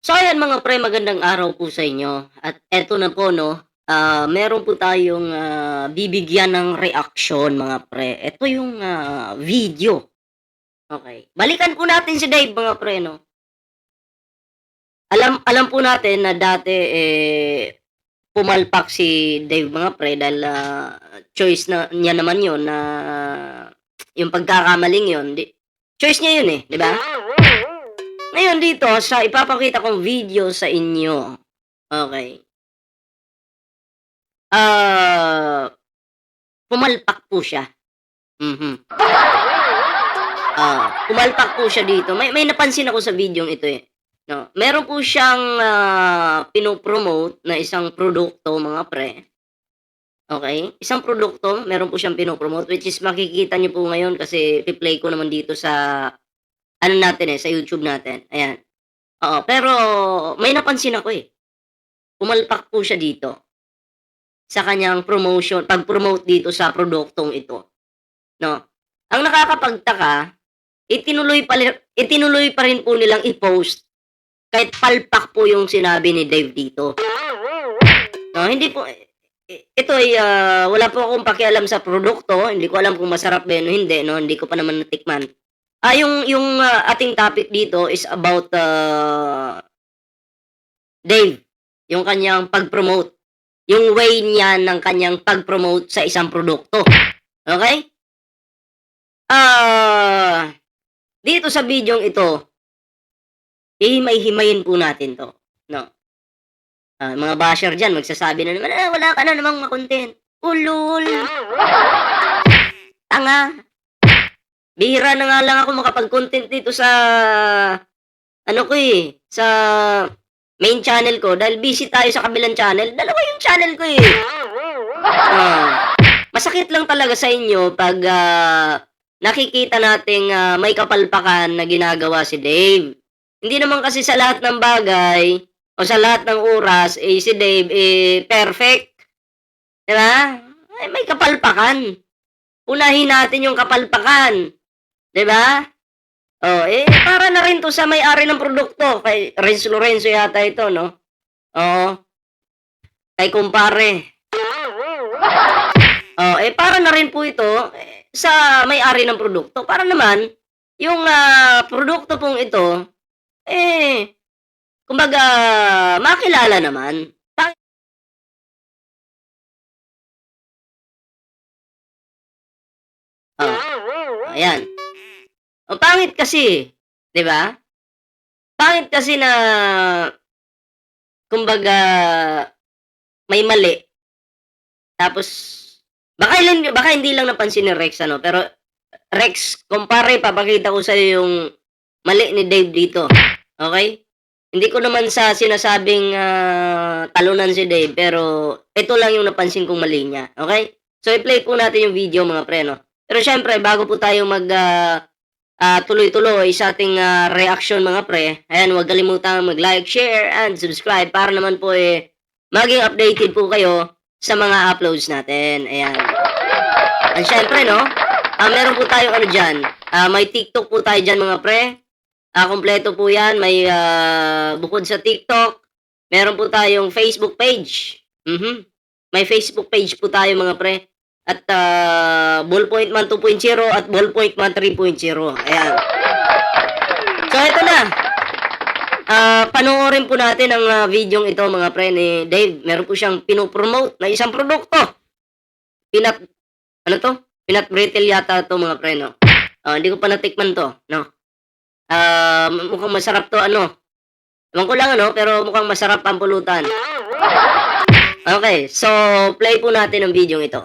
So ayan mga pre, magandang araw po sa inyo. At eto na po 'no, meron po tayong, bibigyan ng reaksyon mga pre. Ito yung, video, okey. Balikan po natin si Dave mga pre 'no. Alam alam po natin na dati, pumalpak si Dave mga pre dahil, choice na niya naman yun na yung pagkakamaling yun choice niya yun, 'di ba? Ngayon dito sa ipapakita kong video sa inyo, okey. Ah, Pumalpak po siya, mhm. Pumalpak po siya dito. May napansin ako sa videong ito, 'no. Meron po siyang, pino-promote na isang produkto mga pre, okey? Isang produkto meron po siyang pino-promote which is makikita niyo po ngayon kasi pi-play ko naman dito sa ano natin, sa YouTube natin, ayan. Oo, pero may napansin ako, pumalpak po siya dito sa kanyang promotion pag-promote dito sa produktong ito, 'no. Ang nakakapagtaka, itinuloy pa rin po nilang i-post kahit palpak po yung sinabi ni Dave dito. No, hindi po ito ay, wala po akong pakialam sa produkto, hindi ko alam kung masarap ba yun o hindi 'no, hindi ko pa naman natikman. Yung ating topic dito is about, Dave, yung kanyang pag-promote, yung way niya ng kanyang pag-promote sa isang produkto, okey? Ah, Dito sa videong ito, hihimay-himayin po natin 'to, 'no. Mga basher diyan magsasabi na naman, wala ka na namang ma-content." Ulol, tanga. Bihira na nga lang ako makapag-content dito sa ano ko, sa main channel ko dahil busy tayo sa kabilang channel. Dalawa yung channel ko, eh. Masakit lang talaga sa inyo 'pag, nakikita nating, may kapalpakan na ginagawa si Dave. Hindi naman kasi sa lahat ng bagay o sa lahat ng oras, si Dave, perfect, 'di ba? May kapalpakan. Unahin natin yung kapalpakan, 'di ba? Para na rin 'to sa may-ari ng produkto, kay Renz Lorenzo yata ito 'no? Oo, kay kumpare. Para na rin po ito, sa may-ari ng produkto para naman yung, produkto pong ito, eh, kumbaga makilala naman. Ayan. Ang pangit kasi, 'di ba? Pangit kasi na kumbaga may mali tapos baka hindi lang napansin ni Rex ano, pero Rex, kumpare papakita ko sa'yo yung mali ni Dave dito, okey? Hindi ko naman sa sinasabing, talunan si Dave, pero ito lang yung napansin kong mali niya, okey? So, i-play po natin yung video mga pre 'no. Pero siyempre bago po tayo tuloy-tuloy sa ating, reaksyon mga pre, ayan huwag kalimutang mag-like, share, and subscribe para naman po, maging updated po kayo sa mga uploads natin, ayan. And siyempre 'no, meron po tayong ano diyan, may TikTok po tayo diyan mga pre. Kumpleto po 'yan, may, bukod sa TikTok, meron po tayong Facebook page, May Facebook page po tayo mga pre at, Ballpoint Man 2.0 at Ballpoint Man 3.0, ayan. So eto na, panoorin po natin ang, videong ito mga pre ni Dave. Meron po siyang pino-promote na isang produkto. Peanut ano 'to, peanut brittle yata 'to mga pre 'no. Hindi ko pa natikman 'to 'no. Mukhang masarap 'to ano, ewan ko lang ano, pero mukhang masarap ang pulutan. Okay, so play po natin ang videong ito.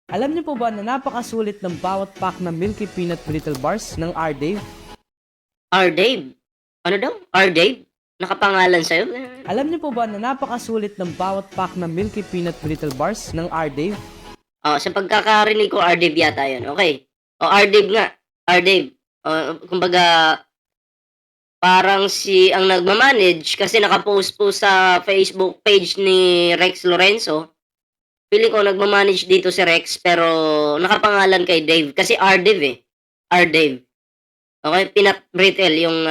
Alam niyo po ba na napakasulit ng bawat pack na Milky Peanut Brittle Bars ng R-Dave? R-Dave? Ano daw? R-Dave? Nakapangalan sa'yo? Alam niyo po ba na napakasulit ng bawat pack na Milky Peanut Brittle Bars ng R-Dave? Sa pagkakarinig ko R-Dave yata 'yun, okey. R-Dave nga, R-Dave. Kumbaga parang ang nagma-manage kasi naka-post po sa Facebook page ni Rex Lorenzo. Feeling ko nagma-manage dito si Rex pero nakapangalan kay Dave kasi R-Dave, R-Dave. Okey, peanut brittle yung,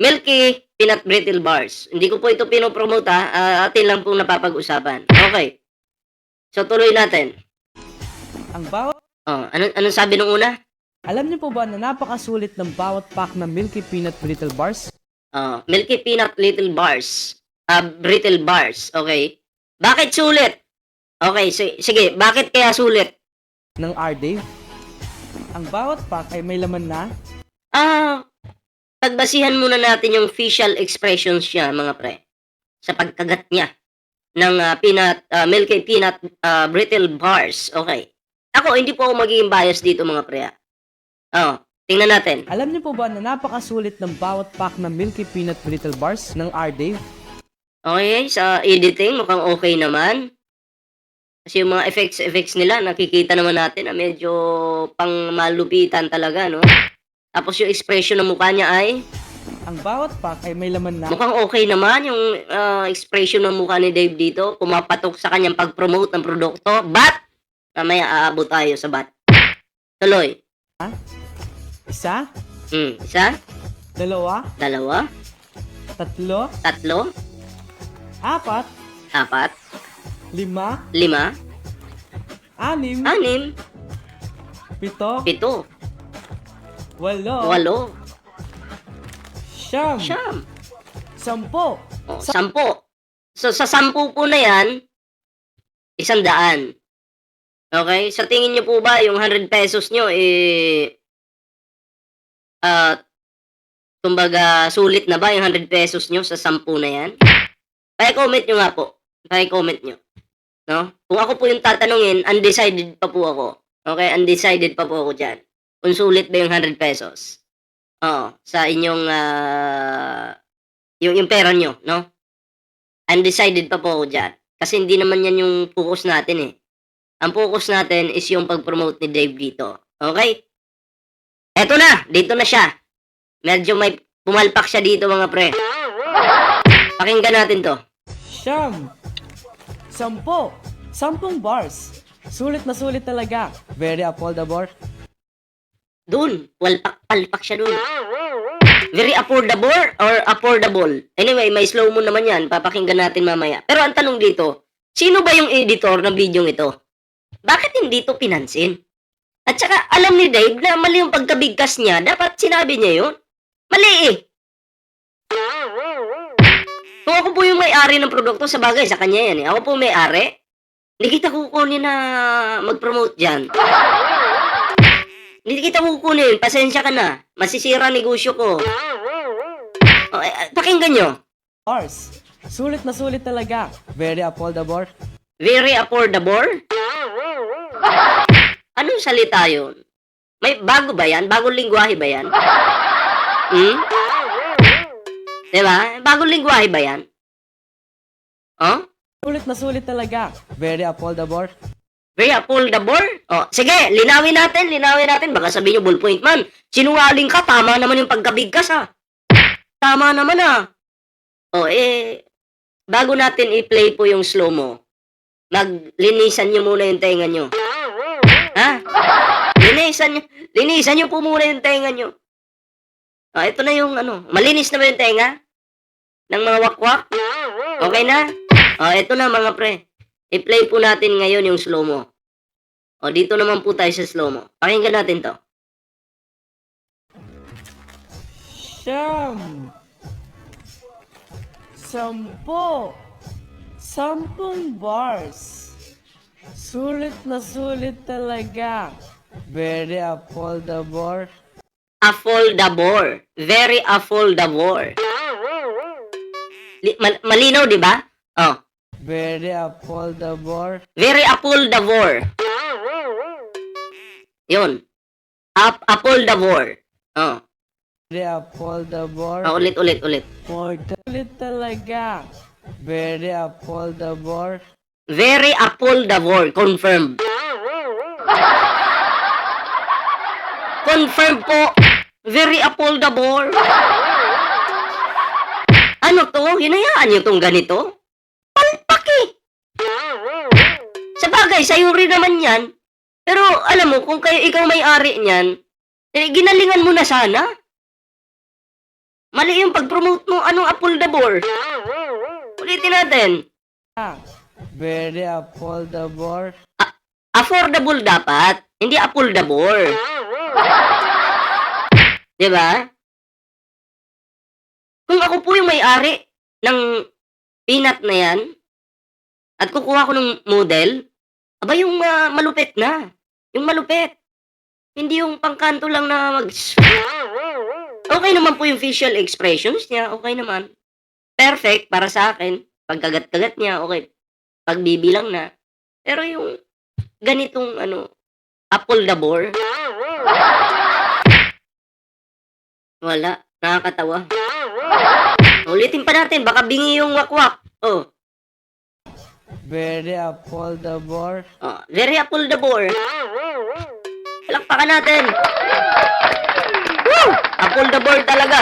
Milky Peanut Brittle Bars. Hindi ko po ito pinopromote atin lang pong napapag-usapan. Okay. So, tuloy natin. Ang bawat Anong sabi nung una? Alam niyo po ba na napakasulit ng bawat pack ng Milky Peanut Brittle Bars? Milky Peanut Little Bars. Brittle Bars. Okay. Bakit sulit? Okay, sige. Bakit kaya sulit? Ng R-Dave? Ang bawat pack ay may laman na Pagbasihan muna natin yung facial expressions niya, mga pre. Sa pagkagat niya ng Milky Peanut Brittle Bars. Okay. Ako, hindi po ako magiging bias dito, mga pre. Tingnan natin. Alam niyo po ba na napakasulit ng bawat pack ng Milky Peanut Brittle Bars ng R-Dave? Okay, sa editing, mukhang okay naman. Kasi yung mga effects nila, nakikita naman natin na medyo pang malupitan talaga, no? Tapos yung expression ng mukha niya ay Ang bawat pack ay may laman na mukhang okay naman yung expression ng mukha ni Dave dito. Pumapatok sa kanyang pag-promote ng produkto. But, mamaya aabot tayo sa but. Tuloy. isa, Isa, dalawa, dalawa, tatlo, tatlo, apat, apat, lima, lima, anim, anim, pito, pito, walo, walo, siyam, siyam, sampo. sampo. So, sa 10 po na yan, 100. Okay? Sa tingin niyo po ba, yung 100 pesos nyo, kumbaga, sulit na ba yung 100 pesos nyo sa 10 na yan? Paki-comment nyo nga po. Paki-comment nyo. No? Kung ako po yung tatanungin, undecided pa po ako. Okay? Undecided pa po ako dyan. Kung sulit ba yung 100 pesos. Oo. Sa inyong, yung pera nyo, no? Undecided pa po ako dyan. Kasi hindi naman yan yung focus natin eh. Ang focus natin is yung pag-promote ni Dave dito. Okay? Eto na! Dito na siya. Medyo may pumalpak siya dito, mga pre. Pakinggan natin to. Siyam, sampo, 10 bars. Sulit na sulit talaga. Very affordable. Dun. Palpak siya dun. Very affordable or affordable? Anyway, may slow mo naman yan. Papakinggan natin mamaya. Pero ang tanong dito, sino ba yung editor ng video ito? Bakit hindi to pinansin? At saka, alam ni Dave na mali yung pagkabigkas niya. Dapat sinabi niya yun. Mali eh. Kung ako po yung may-ari ng produkto, sa bagay, sa kanya yan eh. Ako po may-ari. Hindi kita kukunin na mag-promote dyan. Hindi kita kukunin. Pasensya ka na. Masisira negosyo ko. Pakinggan nyo. Bars. Sulit na sulit talaga. Very affordable. Very affordable? Anong salita yun? May bago ba yan? Bagong lingwahe ba yan? Diba? Bagong lingwahe ba yan? Sulit na sulit talaga. Very affordable. Very affordable? Sige, linawin natin. Baka sabihin nyo, ballpoint man. Sinungaling ka, tama naman yung pagkabigkas Tama naman bago natin i-play po yung slow-mo, maglinisan nyo muna yung tenga nyo. Linisan nyo po muna yung tenga nyo. Ito na yung malinis na ba yung tenga? Ng mga wakwak? Okay na? Ito na mga pre. I-play po natin ngayon yung slow-mo. Dito naman po tayo sa slow-mo. Pakinggan natin to. Siyam, sampo, 10 bars. Sulit na sulit talaga. Very affordable. Affordable. Very affordable. Malinaw, di ba? Very affordable. Very affordable. Yun. Affordable. Very affordable. Ulit. Sulit talaga. Very affordable. Very affordable. Confirmed. Confirmed po. Very affordable. Ano to? Hinayaan nyo tong ganito? Palpak eh. Sa bagay, sa'yo rin naman yan. Pero alam mo, kung ikaw may-ari niyan, ginalingan mo na sana. Mali yung pag-promote mo. Anong affordable? Ulitin natin. Very affordable. Affordable dapat. Hindi affordable. Diba? Kung ako po yung may-ari ng peanut na yan, at kukuha ko ng model, aba yung malupit na. Yung malupit. Hindi yung pangkanto lang na Okay naman po yung facial expressions niya. Okay naman. Perfect para sa akin. Pagkagat-kagat niya, okay. Pagbibilang na. Pero yung ganitong apple the bore, wala. Nakakatawa. Ulitin pa natin. Baka bingi yung wakwak. Oh. Very affordable. Oh, very apple the bore. Palakpakan natin. Woo! Apple the bore talaga.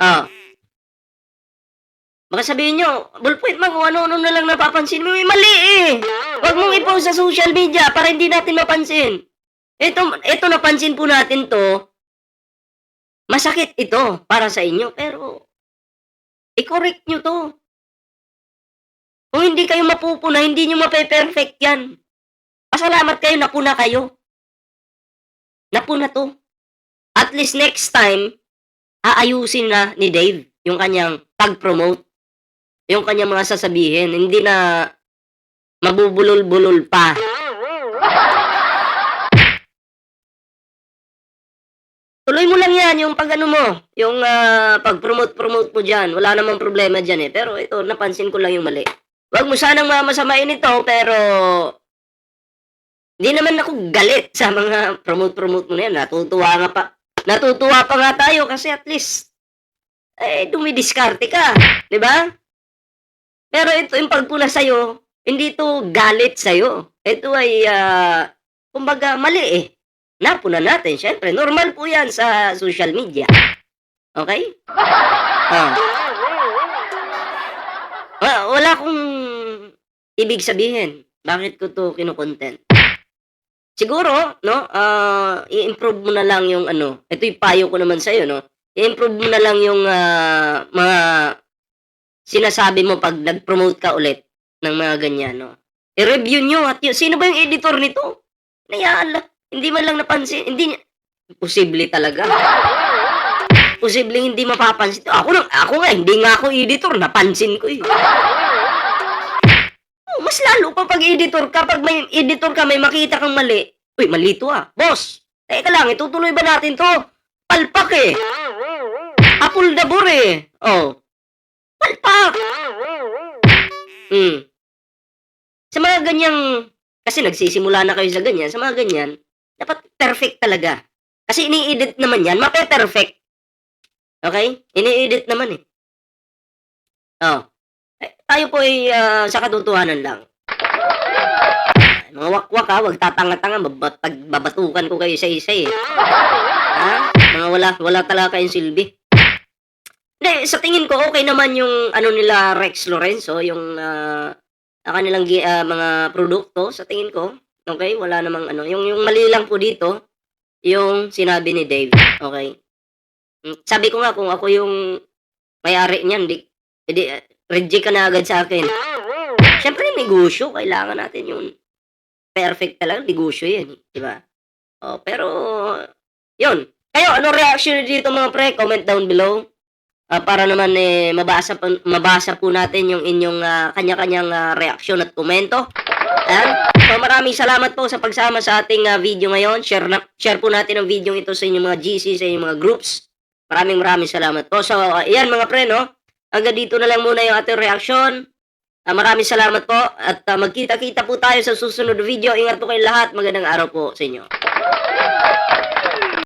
Ah. Baka sabihin nyo, ballpoint man kung ano-ano na lang napapansin mo. Mali eh. Huwag mong i-post sa social media para hindi natin mapansin. Ito napansin po natin to. Masakit ito para sa inyo. Pero, i-correct nyo to. Kung hindi kayo mapupuna, hindi nyo mape-perfect yan. Pasalamat kayo, napuna kayo. Napuna to. At least next time, aayusin na ni Dave yung kanyang pag-promote. Yung kanyang mga sasabihin. Hindi na mabubulol-bulol pa. Tuloy mo lang yan, yung pag mo, yung pag-promote mo dyan. Wala namang problema dyan eh. Pero ito, napansin ko lang yung mali. Huwag mo sanang masamain ito, pero hindi naman ako galit sa mga promote mo na yan. Natutuwa pa nga tayo kasi at least dumidiskarte ka. Diba? Pero ito, yung pagpuna sa'yo, hindi ito galit sa'yo. Ito ay, kumbaga, mali eh. Napuna natin, syempre. Normal po yan sa social media. Okay? Wala akong ibig sabihin. Bakit ko to kinukontent? Siguro, no, i-improve mo na lang yung ito yung payo ko naman sa'yo, no? I-improve mo na lang yung mga sinasabi mo pag nag-promote ka ulit ng mga ganyan, no? I-review nyo at sino ba yung editor nito? Nayaan lang. Hindi man lang napansin. Hindi posible talaga. Posibleng hindi mapapansin. Ako nga, hindi nga ako editor. Napansin ko eh. Mas lalo pa pag editor ka. Pag may editor ka, may makita kang mali. Uy, mali to ah. Boss, teka lang, itutuloy ba natin to? Palpak eh. Apple the bore eh. Oh. Palpak. Sa mga ganyang, kasi nagsisimula na kayo sa ganyan, sa mga ganyan, dapat perfect talaga. Kasi ini-edit naman yan, mape-perfect. Okay? Ini-edit naman eh. Oh. Tayo po ay sa katotohanan lang. Mga wakwak ha, wag tatanga-tanga, babatukan ko kayo sa isa eh. Ha? Mga wala talaga kayong silbi. Hindi, sa tingin ko okay naman yung nila Rex Lorenzo, yung kanilang mga produkto, sa tingin ko. Okay, wala namang yung mali lang po dito, yung sinabi ni Dave. Okay. Sabi ko nga kung ako yung may-ari niyan, hindi reject ka na agad sa akin. Siyempre, negosyo, kailangan natin yung perfect talaga, negosyo yan, di ba? Oh, pero yun. Kayo, ano reaction dito mga pre? Comment down below. Para naman mabasa po natin yung inyong kanya-kanyang reaksyon at komento. Ayan. So maraming salamat po sa pagsama sa ating video ngayon. Share po natin ang video ito sa inyong mga GC, sa inyong mga groups. Maraming salamat po. So ayan mga pre, no? Hanggang dito na lang muna yung ating reaksyon. Maraming salamat po at magkita-kita po tayo sa susunod na video. Ingat po kayong lahat. Magandang araw po sa inyo.